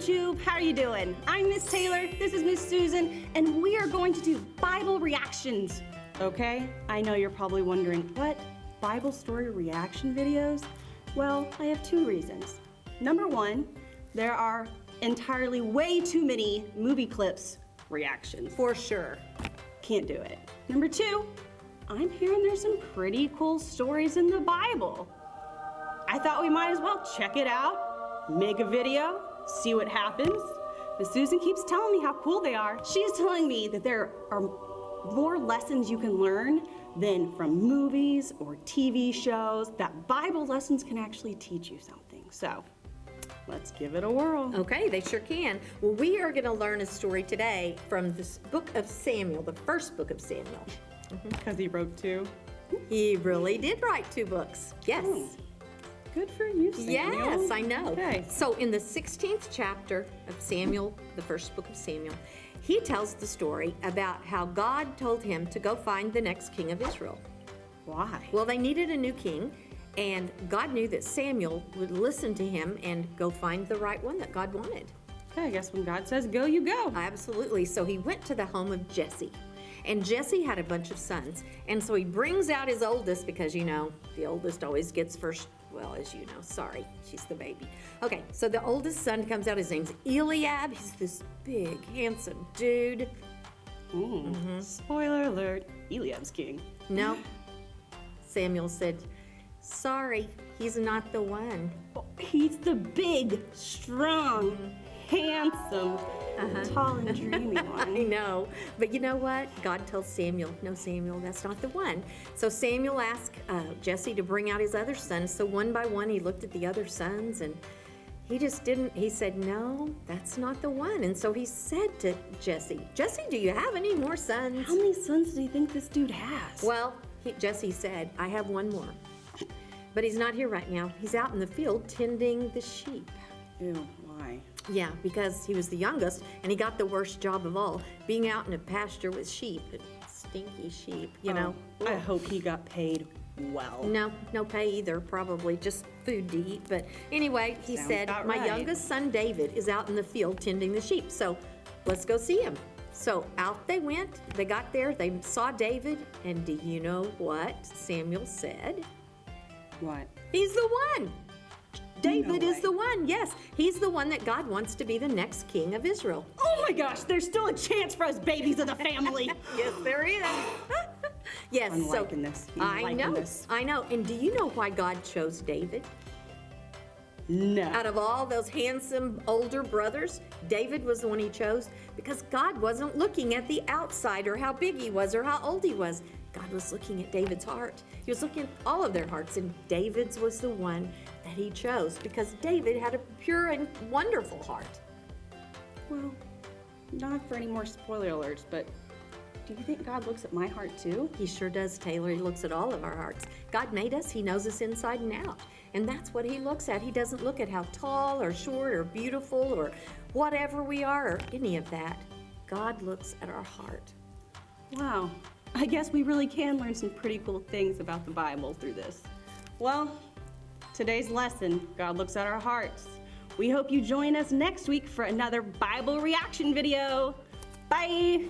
YouTube, how are you doing? I'm Miss Taylor, this is Miss Susan, and we are going to do Bible reactions, okay? I know you're probably wondering, what? Bible story reaction videos? Well, I have two reasons. Number one, there are entirely way too many movie clips reactions. For sure. Can't do it. Number two, I'm hearing there's some pretty cool stories in the Bible. I thought we might as well check it out, make a video, see what happens. Miss Susan keeps telling me how cool they are. She's telling me that there are more lessons you can learn than from movies or TV shows, that Bible lessons can actually teach you something. So, let's give it a whirl. Okay, they sure can. Well, we are going to learn a story today from this book of Samuel, the first book of Samuel. Because he wrote two. He really did write two books. Yes. Oh, good for you, Samuel. Yes, I know. Okay. So in the 16th chapter of Samuel, the first book of Samuel, he tells the story about how God told him to go find the next king of Israel. Why? Well, they needed a new king, and God knew that Samuel would listen to him and go find the right one that God wanted. Okay, I guess when God says go, you go. Absolutely. So he went to the home of Jesse. And Jesse had a bunch of sons. And so he brings out his oldest because, you know, the oldest always gets first. Well, as you know, sorry, she's the baby. Okay, so the oldest son comes out. His name's Eliab. He's this big, handsome dude. Spoiler alert, Eliab's king. No. Samuel said, sorry, he's not the one. Oh, he's the big, strong, handsome, tall and dreamy I one. know. But you know what? God tells Samuel, no, Samuel, that's not the one. So Samuel asked Jesse to bring out his other sons. So one by one, he looked at the other sons and he just didn't, he said, no, that's not the one. And so he said to Jesse, Jesse, do you have any more sons? How many sons do you think this dude has? Well, Jesse said, I have one more. But he's not here right now. He's out in the field tending the sheep. Ew, why? Yeah, because he was the youngest, and he got the worst job of all, being out in a pasture with sheep, and stinky sheep, you know. I hope he got paid well. No pay either, probably just food to eat. But anyway, he Sounds said, about my right. youngest son David is out in the field tending the sheep, so let's go see him. So out they went, they got there, they saw David, and do you know what Samuel said? What? He's the one. David No is way. the one, yes. He's the one that God wants to be the next king of Israel. Oh my gosh, there's still a chance for us babies of the family. Yes, there is. Yes, I'm so liking this. I'm I liking know, this. I know. And do you know why God chose David? No. Out of all those handsome older brothers, David was the one he chose because God wasn't looking at the outside or how big he was or how old he was. God was looking at David's heart. He was looking at all of their hearts, and David's was the one that he chose because David had a pure and wonderful heart. Well, not for any more spoiler alerts, but do you think God looks at my heart too? He sure does, Taylor. He looks at all of our hearts. God made us. He knows us inside and out. And that's what he looks at. He doesn't look at how tall or short or beautiful or whatever we are or any of that. God looks at our heart. Wow, I guess we really can learn some pretty cool things about the Bible through this. Well, today's lesson, God looks at our hearts. We hope you join us next week for another Bible reaction video. Bye.